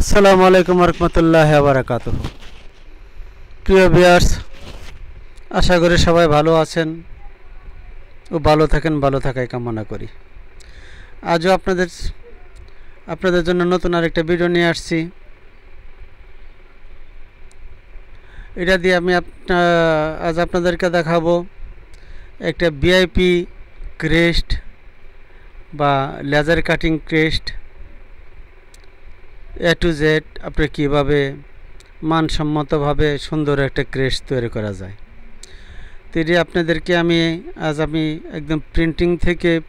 আসসালামু আলাইকুম রহমতুল্লাহ বারাকাতুহ। প্রিয় ভিউয়ার্স, আশা করি সবাই ভালো আছেন ও ভালো থাকেন, ভালো থাকাই কামনা করি। আজও আপনাদের জন্য নতুন আরেকটা ভিডিও নিয়ে আসছি। এটা দিয়ে আমি আজ আপনাদেরকে দেখাবো একটা ভিআইপি ক্রেস্ট বা laser cutting crest A to Z আপনি কীভাবে মানসম্মতভাবে সুন্দর একটা ক্রেস্ট তৈরি করা যায়। তো এটি আপনাদেরকে আমি একদম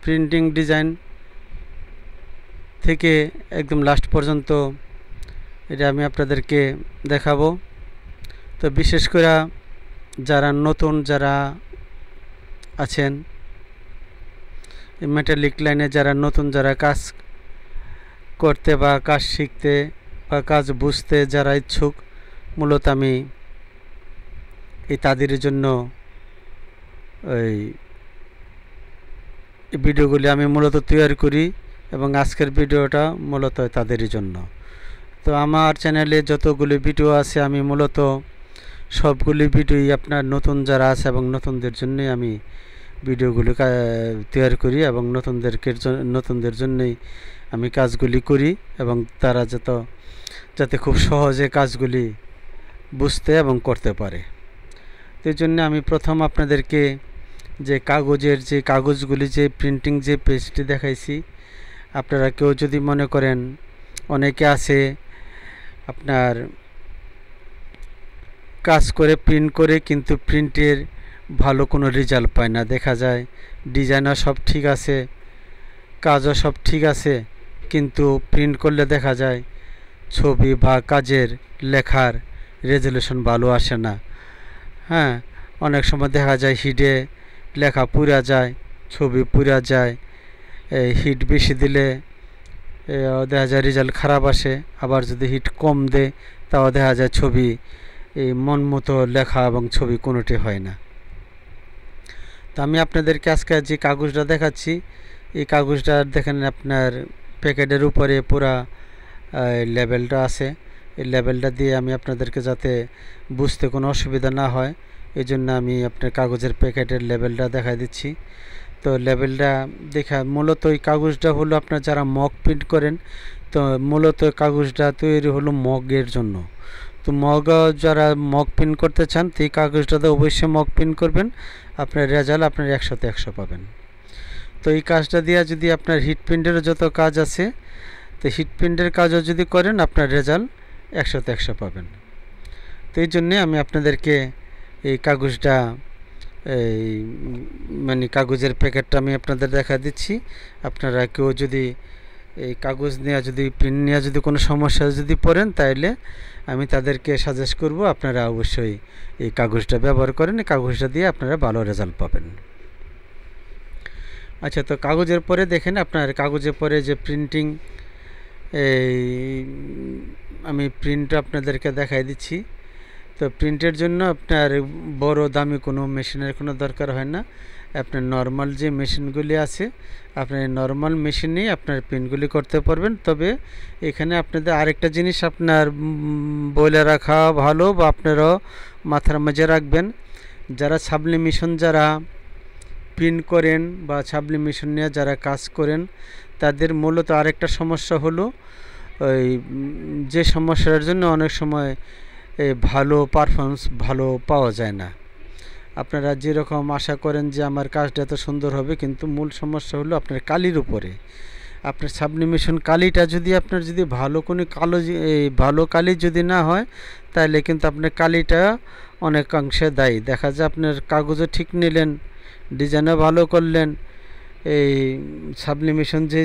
প্রিন্টিং ডিজাইন থেকে একদম লাস্ট পর্যন্ত এটা আমি আপনাদেরকে দেখাবো। তো বিশেষ করে যারা আছেন মেটালিক লাইনে, যারা কাজ করতে বা কাজ শিখতে বা কাজ বুঝতে যারা ইচ্ছুক, মূলত আমি তাদের জন্য এই ভিডিওগুলি আমি মূলত তৈরি করি এবং আজকের ভিডিওটা মূলত তাদেরই জন্য। তো আমার চ্যানেলে যতগুলি ভিডিও আছে আমি মূলত সবগুলি ভিডিওই আপনার নতুন যারা আছে এবং নতুনদের জন্যই আমি ভিডিওগুলি তৈরি করি এবং নতুনদের জন্যই আমি কাজগুলি করি এবং তারা যাতে খুব সহজে কাজগুলি বুঝতে এবং করতে পারে। তো এই জন্য আমি প্রথম আপনাদেরকে যে কাগজগুলি যে প্রিন্টিং যে পেজটি দেখাইছি, আপনারা কেউ যদি মনে করেন, অনেকে আছে আপনার কাজ করে প্রিন্ট করে কিন্তু প্রিন্টের ভালো কোনো রেজাল্ট পায় না। দেখা যায় ডিজাইনও সব ঠিক আছে, কাজও সব ঠিক আছে, কিন্তু প্রিন্ট করলে দেখা যায় ছবি বা কাজের লেখার রেজলিউশন ভালো আসে না। হ্যাঁ, অনেক সময় দেখা যায় হিটে লেখা পুড়া যায়, ছবি পুড়া যায়। হিট বেশি দিলে দেখা যায় রেজাল্ট খারাপ আসে, আবার যদি হিট কম দেয় তাও দেখা যায় ছবি মন মতো লেখা এবং ছবি কোনোটি হয় না। তো আমি আপনাদেরকে আজকে যে কাগজটা দেখাচ্ছি, এই কাগজটা দেখেন আপনার প্যাকেটের উপরে পুরা লেবেলটা আছে। এই লেবেলটা দিয়ে আমি আপনাদেরকে যাতে বুঝতে কোনো অসুবিধা না হয়, এই জন্য আমি আপনার কাগজের প্যাকেটের লেবেলটা দেখাই দিচ্ছি। তো লেবেলটা দেখা মূলত এই কাগজটা হলো আপনার যারা মগ প্রিন্ট করেন, তো মূলত কাগজটা তৈরি হলো মগের জন্য। তো যারা মগ প্রিন্ট করতে চান, তো এই কাগজটাতে অবশ্যই মগ প্রিন্ট করবেন, আপনার রেজাল্ট আপনার 100তে 100 পাবেন। তো এই কাজটা দিয়ে যদি আপনার হিট প্রিন্টেরও যত কাজ আছে, তো হিট প্রিন্টের কাজও যদি করেন আপনার রেজাল্ট 100তে 100 পাবেন। তো এই জন্যে আমি আপনাদেরকে এই কাগজটা কাগজের প্যাকেটটা আমি আপনাদের দেখা দিচ্ছি। আপনারা কেউ যদি এই কাগজ নিয়ে প্রিন্ট নিয়ে কোনো সমস্যা যদি পড়েন, তাইলে আমি তাদেরকে সাজেস্ট করব আপনারা অবশ্যই এই কাগজটা ব্যবহার করেন। এই কাগজটা দিয়ে আপনারা ভালো রেজাল্ট পাবেন। আচ্ছা, তো কাগজের পরে দেখেন, আপনার কাগজের পরে যে প্রিন্টিং, আমি প্রিন্ট আপনাদেরকে দেখাই দিচ্ছি। তো প্রিন্টের জন্য আপনার বড় দামি কোনো মেশিনের কোনো দরকার হয় না। আপনার নর্মাল যে মেশিনগুলি আছে, আপনার নর্মাল মেশিনেই আপনার প্রিন্টগুলি করতে পারবেন। তবে এখানে আপনাদের আরেকটা জিনিস আপনার বলে রাখা ভালো বা আপনারাও মাথার মাঝে রাখবেন, যারা সাবলিমেশন যারা প্রিন্ট করেন বা সাবলিমেশন নিয়ে যারা কাজ করেন, তাদের মূলত আরেকটা সমস্যা হলো ওই যে সমস্যার জন্য অনেক সময় ভালো পারফরমেন্স ভালো পাওয়া যায় না। আপনারা যেরকম আশা করেন যে আমার কাজটা এত সুন্দর হবে, কিন্তু মূল সমস্যা হলো আপনার কালির উপরে। আপনার সাবলিমেশন কালিটা যদি আপনার ভালো কালি যদি না হয়, তাহলে কিন্তু আপনার কালিটা অনেকাংশে দায়ী। দেখা যায় আপনার কাগজও ঠিক নিলেন, ডিজাইনও ভালো করলেন, এই সাবলিমেশন যে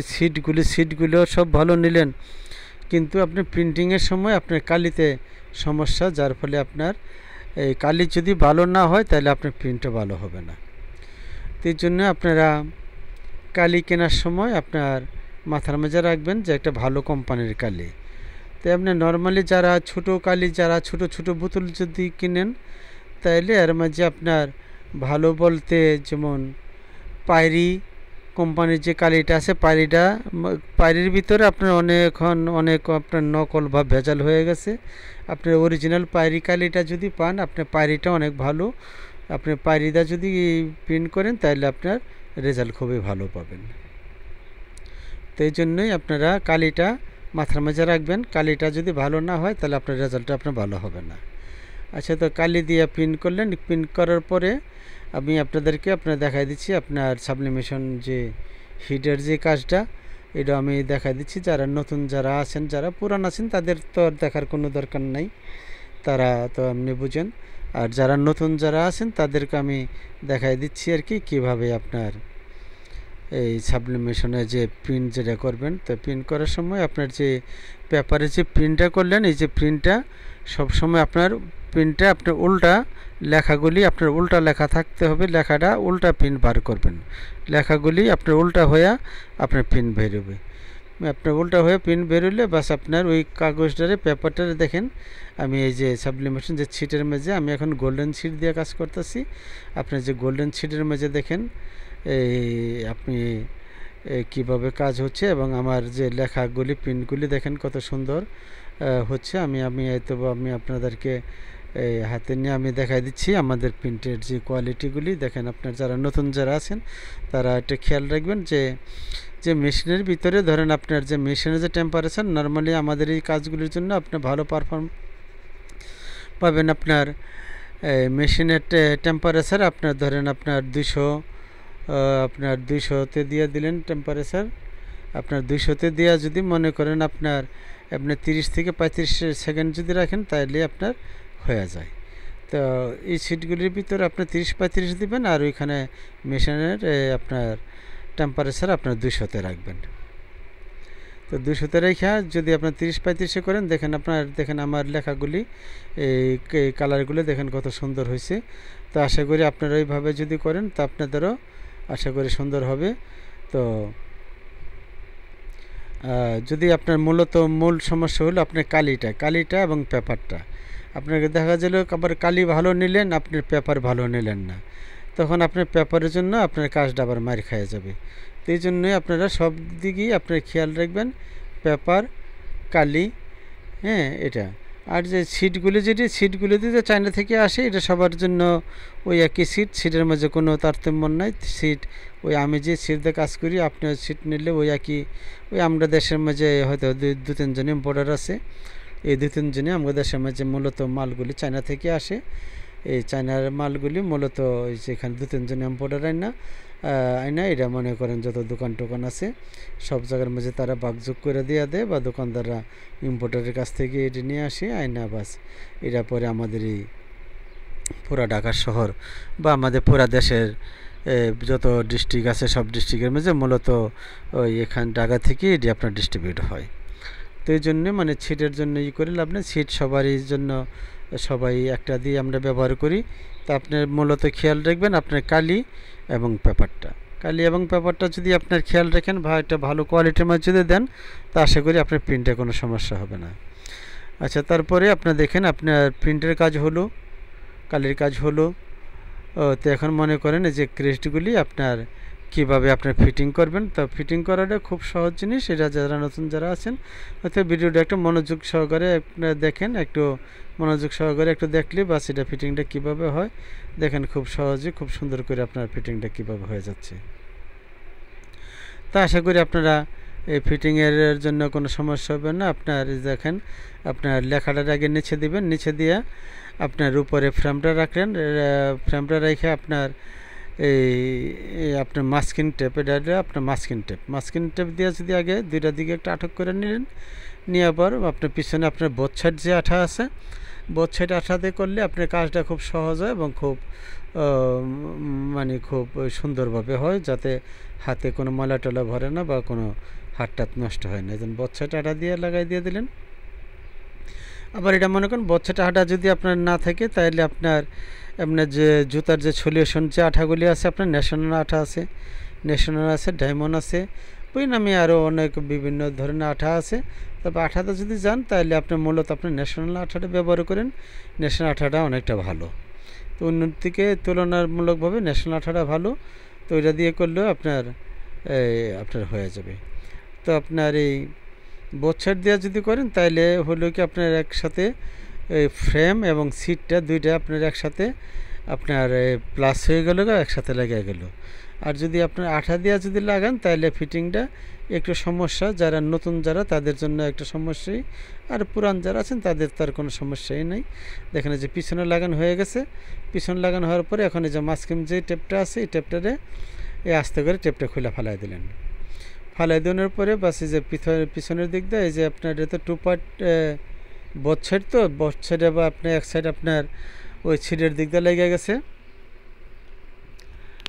সিটগুলো সব ভালো নিলেন, কিন্তু আপনি প্রিন্টিংয়ের সময় আপনার কালিতে সমস্যা, যার ফলে আপনার এই কালি যদি ভালো না হয় তাহলে আপনার প্রিন্টও ভালো হবে না। তো এই জন্য আপনারা কালি কেনার সময় আপনার মাথার মাঝে রাখবেন যে একটা ভালো কোম্পানির কালি। তো আপনি নর্মালি যারা ছোট বোতল যদি কিনেন, তাহলে এর মাঝে আপনার ভালো বলতে যেমন পায়রি কোম্পানির যে কালিটা আছে পাইরির ভিতরে আপনার অনেক আপনার নকল বা ভেজাল হয়ে গেছে। আপনার অরিজিনাল পাইরি কালিটা যদি পান, আপনার পাইরিটা অনেক ভালো। আপনি পাইরিটা যদি প্রিন্ট করেন তাহলে আপনার রেজাল্ট খুবই ভালো পাবেন। তো এই জন্যই আপনারা কালিটা মাথার মাঝে রাখবেন। কালিটা যদি ভালো না হয় তাহলে আপনার রেজাল্টটা আপনার ভালো হবে না। আচ্ছা, তো কালি দিয়ে প্রিন্ট করলেন। প্রিন্ট করার পরে আমি আপনাদেরকে দেখাই দিচ্ছি আপনার সাবলিমেশন যে হিটের যে কাজটা, এটা আমি দেখাই দিচ্ছি। যারা নতুন যারা আছেন, যারা পুরান আছেন তাদের তো আর দেখার কোনো দরকার নাই, তারা তো এমনি বুঝেন। আর যারা নতুন যারা আছেন তাদেরকে আমি দেখাই দিচ্ছি আর কি কীভাবে আপনার এই সাবলিমেশনে যে প্রিন্ট যেটা করবেন। তো প্রিন্ট করার সময় আপনার যে পেপারে যে প্রিন্টটা করলেন, এই যে প্রিন্টটা সবসময় আপনার উল্টা লেখাগুলি আপনার উল্টা লেখা থাকতে হবে। লেখাটা উল্টা প্রিন্ট বার করবেন। লেখাগুলি আপনার উল্টা হয়ে আপনার প্রিন্ট বেরোবে। আপনার উল্টা হয়ে প্রিন্ট বেরোলে বাস আপনার ওই কাগজটারে পেপারটারে দেখেন। আমি এই যে সাবলিমেশন যে ছিটের মেঝে আমি এখন গোল্ডেন ছিট দিয়ে কাজ করতেছি। আপনার যে গোল্ডেন ছিটের মেঝে দেখেন এই আপনি কিভাবে কাজ হচ্ছে এবং আমার যে লেখাগুলি প্রিন্টগুলি দেখেন কত সুন্দর হচ্ছে। আমি আপনাদেরকে হাতে নিয়ে আমি দেখাই দিচ্ছি আমাদের প্রিন্টের যে কোয়ালিটিগুলি দেখেন। আপনার যারা নতুন যারা আছেন তারা এটা খেয়াল রাখবেন যে মেশিনের ভিতরে ধরেন আপনার যে মেশিনের যে টেম্পারেচার, নর্মালি আমাদের এই কাজগুলির জন্য আপনার ভালো পারফর্ম পাবেন। আপনার মেশিনের টেম্পারেচার আপনার ধরেন আপনার 200তে দিয়ে দিলেন টেম্পারেচার। আপনার 200তে দেওয়া যদি মনে করেন আপনার 30 থেকে 35 সেকেন্ড যদি রাখেন তাহলে আপনার হয়ে যায়। তো এই সিটগুলির ভিতরে আপনার 30-35 দিবেন, আর ওইখানে মেশিনের আপনার টেম্পারেচার আপনার 200তে রাখবেন। তো 200তে রেখে যদি আপনার 30-35 করেন, দেখেন আমার লেখাগুলি এই কালারগুলো দেখেন কত সুন্দর হয়েছে। তো আশা করি আপনারা এইভাবে যদি করেন তো আপনাদেরও আশা করি সুন্দর হবে। তো যদি আপনার মূল সমস্যা হলো আপনার কালিটা এবং পেপারটা। আপনাকে দেখা গেল আবার কালি ভালো নিলেন, আপনার পেপার ভালো নিলেন না, তখন আপনার পেপারের জন্য আপনার কাজটা আবার মার খেয়ে যাবে। তো এই জন্যই আপনারা সব দিকেই আপনার খেয়াল রাখবেন, পেপার, কালি, হ্যাঁ এটা। আর যে সিটগুলি যে চায়না থেকে আসে, এটা সবার জন্য ওই একই সিটের মাঝে কোনো তারতম্য নাই। ওই আমি যে সিট দিয়ে কাজ করি, আপনার সিট নিলে ওই আমরা দেশের মাঝে হয়তো 2-3 জন ইম্পোর্টার আছে। এই 2-3 জনে আমাদের দেশের মাঝে মূলত মালগুলি চায়না থেকে আসে। এই চায়নার মালগুলি মূলত যেখানে 2-3 জন ইম্পোর্টার আইনা এটা মনে করেন যত দোকান টোকান আছে সব জায়গার মাঝে তারা ভাগযোগ করে দিয়ে দেয়, বা দোকানদাররা ইম্পোর্টারের কাছ থেকে এটি নিয়ে আসে আইনা বাস এটা পরে আমাদের এই পুরা ঢাকা শহর বা আমাদের পুরা দেশের যত ডিস্ট্রিক্ট আছে সব ডিস্ট্রিক্টের মাঝে মূলত ওই এখান ঢাকা থেকে এটি আপনার ডিস্ট্রিবিউট হয়। তো এই জন্যে মানে ছিটের জন্য করে লাভ নেই। ছিট সবারই জন্য সবাই একটা দিয়ে আমরা ব্যবহার করি। তা আপনার মূলত খেয়াল রাখবেন আপনার কালি এবং পেপারটা যদি আপনার খেয়াল রাখেন বা একটা ভালো কোয়ালিটির মাঝে যদি দেন, তা আশা করি আপনার প্রিন্টে কোনো সমস্যা হবে না। আচ্ছা, তারপরে আপনার দেখেন আপনার প্রিন্টের কাজ হলো, কালির কাজ হলো। তো এখন মনে করেন যে ক্রেস্টগুলি আপনার কিভাবে আপনার ফিটিং করবেন। তো ফিটিং করাটা খুব সহজ জিনিস। এটা যারা নতুন যারা আছেন হয়তো ভিডিওটা একটু মনোযোগ সহকারে আপনারা দেখেন, একটু মনোযোগ সহকারে একটু দেখলে বা সেটা ফিটিংটা কিভাবে হয় দেখেন, খুব সহজে খুব সুন্দর করে আপনার ফিটিংটা কিভাবে হয়ে যাচ্ছে। তা আশা করি আপনারা এই ফিটিংয়ের জন্য কোনো সমস্যা হবে না। আপনার দেখেন আপনার লেখাটার আগে নিচে দিবেন, নিচে দিয়ে আপনার উপরে ফ্রেমটা রাখলেন, ফ্রেমটা রেখে আপনার আপনার মাস্কিং টেপ, এটা আপনার মাস্কিং টেপ দিয়ে যদি আগে দুইটা দিকে একটা আটক করে নিলেন, নেওয়ার পর আপনার পিছনে আপনার বোথ সাইড যে আঠা আছে, বোথ সাইড আঠা দিয়ে করলে আপনার কাজটা খুব সহজ হয় এবং খুব খুব সুন্দরভাবে হয়, যাতে হাতে কোনো ময়লা টলা ভরে না বা কোনো হাত নষ্ট হয় না। এই জন্য বোথ সাইড আঠা দিয়ে লাগাই দিয়ে দিলেন। আবার এটা মনে করেন বোথ সাইড আঠা যদি আপনার না থাকে তাহলে আপনার যে জুতার যে সলিউশন যে আঠাগুলি আছে, আপনার ন্যাশনাল আঠা আছে, ডায়মন্ড আছে, ওই নামে আরও অনেক বিভিন্ন ধরনের আঠা আছে। তবে আঠাটা যদি যান তাহলে আপনি মূলত আপনার ন্যাশনাল আঠাটা ব্যবহার করেন। ন্যাশনাল আঠাটা অনেকটা ভালো, তো অন্যদিকে তুলনামূলকভাবে ন্যাশনাল আঠাটা ভালো। তো এটা দিয়ে করলেও আপনার আপনার হয়ে যাবে। তো আপনার এই বোথ সাইড দিয়ে যদি করেন তাহলে হলো কি আপনার একসাথে এই ফ্রেম এবং সিটটা দুইটা আপনার একসাথে আপনার প্লাস হয়ে গেল, একসাথে লেগে গেল। আর যদি আপনার আঠা দিয়ে যদি লাগান তাহলে ফিটিংটা একটু সমস্যা, যারা নতুন যারা তাদের জন্য একটা সমস্যাই, আর পুরান যারা আছেন তাদের তার কোনো সমস্যাই নেই। দেখেন যে পিছনে লাগানো হয়ে গেছে, পিছনে লাগানো হওয়ার পরে এখন এই যে মাঝখানে যে টেপটা আছে এই টেপটারে এই আস্তে করে টেপটা খুলে ফালাই দিলেন। ফালাই দেওয়ার পরে বাস এই যে পিছনের দিক দিয়ে এই যে আপনার এটা তো 2 পার্ট বোথ সাইড, তো বোথ সাইডে বা আপনার এক সাইড আপনার ওই ছিটের দিক দিয়ে লেগে গেছে,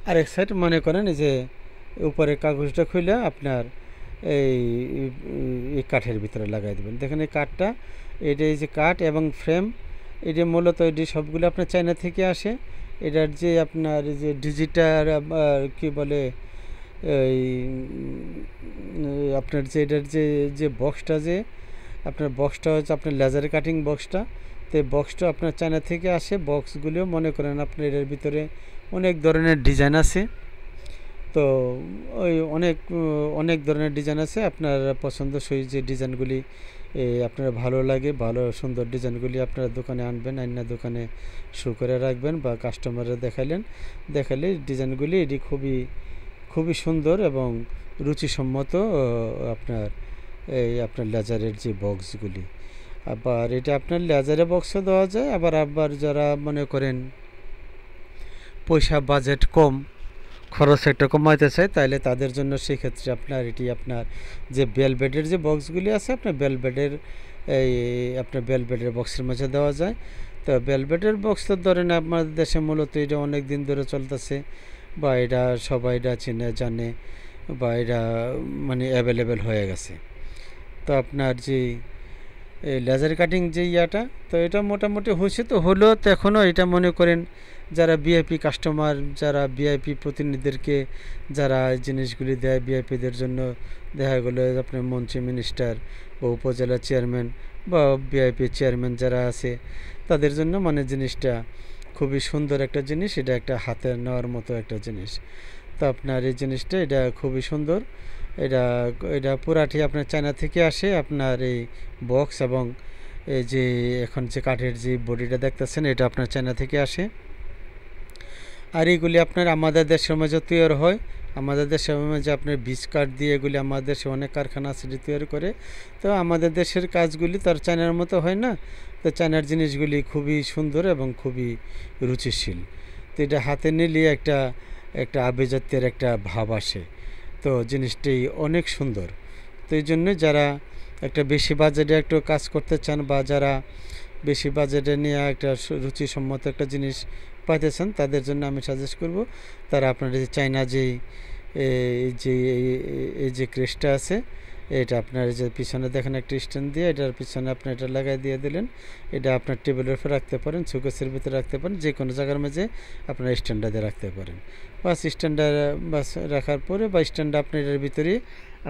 আর এক সাইড মনে করেন এই যে উপরে কাগজটা খুলে আপনার এই এই কাঠের ভিতরে লাগাই দেবেন। দেখেন এই কাঠটা, এটা এই যে কাঠ এবং ফ্রেম, এটা মূলত এটি সবগুলো আপনার চায়না থেকে আসে। এটার যে আপনার যে ডিজিটাল কি বলে এই আপনার যে এটার যে যে বক্সটা, যে আপনার বক্সটা হচ্ছে আপনার লেজার কাটিং বক্সটা, তো এই বক্সটা আপনার চায়না থেকে আসে। বক্সগুলিও মনে করেন আপনার এটার ভিতরে অনেক ধরনের ডিজাইন আছে, তো ওই অনেক অনেক ধরনের ডিজাইন আছে। আপনার পছন্দসই যে ডিজাইনগুলি আপনার ভালো লাগে, ভালো সুন্দর ডিজাইনগুলি আপনারা দোকানে আনবেন, আইনা দোকানে শো করে রাখবেন বা কাস্টমাররা দেখালে ডিজাইনগুলি এটি খুবই খুবই সুন্দর এবং রুচিসম্মত। আপনার আপনার লেজারের যে বক্সগুলি, আবার এটা আপনার লেজারে বক্সও দেওয়া যায়। আবার যারা মনে করেন পয়সা বাজেট কম, খরচ একটা কমাইতে চায়, তাহলে তাদের জন্য সেক্ষেত্রে আপনার এটি আপনার যে বেলবেডের যে বক্সগুলি আছে আপনার বেলবেডের আপনার বেলবেডের বক্সের মাঝে দেওয়া যায়। তো বেলবেডের বক্স তো ধরেন আমাদের দেশে মূলত এটা অনেক দিন ধরে চলতেছে, বা এটা সবাই এটা চিনে জানে, বা এটা মানে অ্যাভেলেবেল হয়ে গেছে। তো আপনার যে লেজার কাটিং যে ইয়াটা, তো এটা মোটামুটি হয়েছে, তো হলো তো এখনও এটা মনে করেন যারা ভিআইপি কাস্টমার, যারা ভিআইপি প্রতিনিধিদেরকে যারা জিনিসগুলি দেয় ভিআইপিদের জন্য, দেখা গেলো আপনার মন্ত্রী মিনিস্টার বা উপজেলা চেয়ারম্যান বা ভিআইপি চেয়ারম্যান যারা আছে তাদের জন্য মানে জিনিসটা খুবই সুন্দর একটা জিনিস, এটা একটা হাতে নেওয়ার মতো একটা জিনিস। তো আপনার এই জিনিসটা এটা খুবই সুন্দর, এটা এটা পুরাটি আপনার চায়না থেকে আসে। আপনার এই বক্স এবং এই যে এখন যে কাঠের যে বডিটা দেখতেছেন এটা আপনার চায়না থেকে আসে। আর এইগুলি আপনার আমাদের দেশের মাঝে তৈরি হয়, আমাদের দেশের মাঝে আপনার বীজ কাঠ দিয়ে এগুলি আমাদের দেশে অনেক কারখানা আছে তৈরি করে। তো আমাদের দেশের কাজগুলি তার চায়নার মতো হয় না, তো চায়নার জিনিসগুলি খুবই সুন্দর এবং খুবই রুচিশীল। তো এটা হাতে নিলে একটা একটা আভিজাত্যের একটা ভাব আসে, তো জিনিসটি অনেক সুন্দর। তো এই জন্য যারা একটা বেশি বাজেটে একটু কাজ করতে চান, বা যারা বেশি বাজেটে নিয়ে একটা রুচিসম্মত একটা জিনিস পাইতেছেন, তাদের জন্য আমি সাজেস্ট করব তারা আপনার যে চায়না এই যে ক্রেসটা আছে, এটা আপনার যে পিছনে দেখেন একটা স্ট্যান্ড দিয়ে, এটার পিছনে আপনি এটা লাগাই দিয়ে দিলেন, এটা আপনার টেবিলের উপর রাখতে পারেন, শোকেসের ভিতরে রাখতে পারেন, যে কোনো জায়গার মাঝে আপনার স্ট্যান্ডটা দিয়ে রাখতে পারেন। বাস স্ট্যান্ডটা বাস রাখার পরে বা স্ট্যান্ডটা আপনার এটার ভিতরে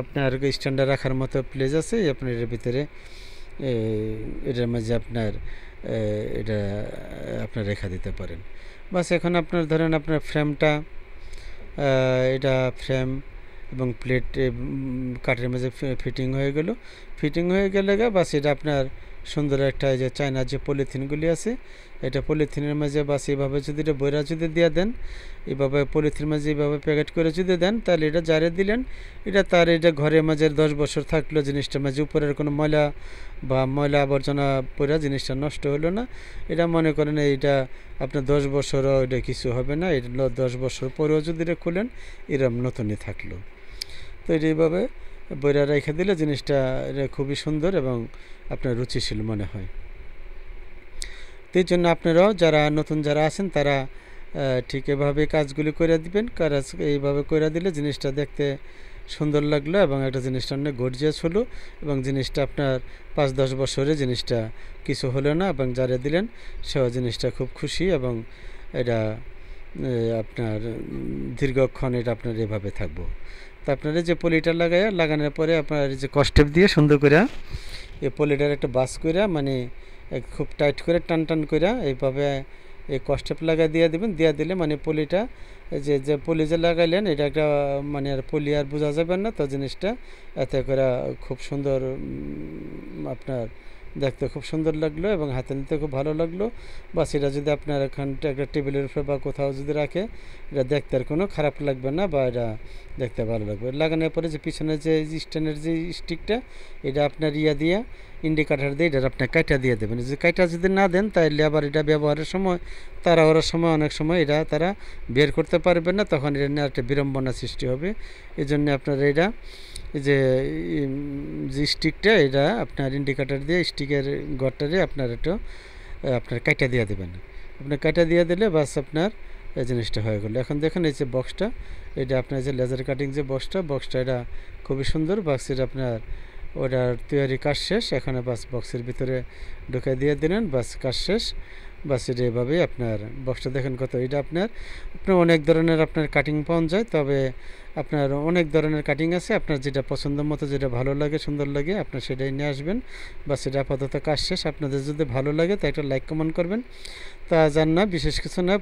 আপনার স্ট্যান্ডটা রাখার মতো প্লেস আছে, আপনার এটার ভিতরে এটার মাঝে আপনার এটা আপনার রেখা দিতে পারেন। বাস এখন আপনার ধরেন আপনার ফ্রেমটা, এটা ফ্রেম এবং প্লেট কাঠের মাঝে ফিটিং হয়ে গেল, ফিটিং হয়ে গেলে বাস এটা আপনার সুন্দর একটা যে চায়নার যে পলিথিনগুলি আছে, এটা পলিথিনের মাঝে বাস এইভাবে যদি এটা বইরা যদি দিয়ে দেন, এইভাবে পলিথিনের মাঝে এইভাবে প্যাকেট করে যদি দেন, তাহলে এটা জারে দিলেন, এটা তার এটা ঘরের মাঝে 10 বছর থাকলো, জিনিসটার মাঝে উপরের কোনো ময়লা বা ময়লা আবর্জনা পড়া জিনিসটা নষ্ট হলো না। এটা মনে করেন এইটা আপনার 10 বছরও এটা কিছু হবে না, এটা 10 বছর পরেও যদি এটা খুলেন এরম নতুনই থাকলো। তো এটা এইভাবে বইরা রেখে দিলে জিনিসটা এটা খুবই সুন্দর এবং আপনার রুচিশীল মনে হয়। তো এই জন্য আপনারাও যারা নতুন যারা আছেন তারা ঠিক এভাবে কাজগুলি করে দিবেন, কাজ এইভাবে করে দিলে জিনিসটা দেখতে সুন্দর লাগলো এবং একটা জিনিসটা অনেক গর্জিয়াস হলো, এবং জিনিসটা আপনার 5-10 বছরে জিনিসটা কিছু হলো না, এবং যারা দিলেন সেও জিনিসটা খুব খুশি, এবং এটা আপনার দীর্ঘক্ষণ এটা আপনার এভাবে থাকবো। তো আপনারা যে পলিটা লাগানোর পরে আপনার যে কস্টেপ দিয়ে সুন্দর করে এই পলিটার একটা বাস করে মানে খুব টাইট করে টান করে এইভাবে এই কস্টেপ লাগাই দিয়ে দেবেন, দিয়ে দিলে মানে পলিটা এই যে পলি যে লাগাইলেন এটা একটা মানে আর পলি আর বোঝা যাবে না, তো জিনিসটা এতে করে খুব সুন্দর আপনার দেখতে খুব সুন্দর লাগলো এবং হাতে নিতে খুব ভালো লাগলো। বা সেটা যদি আপনার এখানটা একটা টেবিলের উপরে বা কোথাও যদি রাখে, এটা দেখতে আর কোনো খারাপ লাগবে না বা এটা দেখতে ভালো লাগবে। লাগানোর পরে যে পিছনে যে স্ট্যান্ডের যে স্টিকটা, এটা আপনার দিয়ে ইন্ডিকেটার দিয়ে এটা আপনার কাইটা দিয়ে দেবেন। যদি কাইটা যদি না দেন তাহলে আবার এটা ব্যবহারের সময় তাড়াহুড়োর সময় অনেক সময় এটা তারা বের করতে পারবে না, তখন এটা নিয়ে একটা বিড়ম্বনা সৃষ্টি হবে। এই জন্য আপনার এটা যে যে স্টিকটা এটা আপনার ইন্ডিকেটার দিয়ে স্টিকের গড়টারে আপনার একটু আপনার কাইটা দিয়ে দেবেন। আপনার কাইটা দিয়ে দিলে বাস আপনার এই জিনিসটা হয়ে গেলো। এখন দেখেন এই যে বক্সটা, এটা আপনার যে লেজার কাটিং যে বক্সটা এটা খুবই সুন্দর। বক্সের আপনার ওটার তৈরি কাজ শেষ, এখানে বাস বক্সের ভিতরে ঢুকে দিয়ে দিলেন, বাস কাজ শেষ। বাস এটা এভাবেই আপনার বক্সটা দেখেন কত, এটা আপনার অনেক ধরনের আপনার কাটিং পাওয়া যায়, তবে আপনার অনেক ধরনের কাটিং আছে, আপনার যেটা পছন্দ মতো যেটা ভালো লাগে সুন্দর লাগে আপনার সেটাই নিয়ে আসবেন। বা সেটা আপাতত কাজ শেষ। আপনাদের যদি ভালো লাগে তা একটা লাইক কমেন্ট করবেন। তা জান না বিশেষ কিছু না,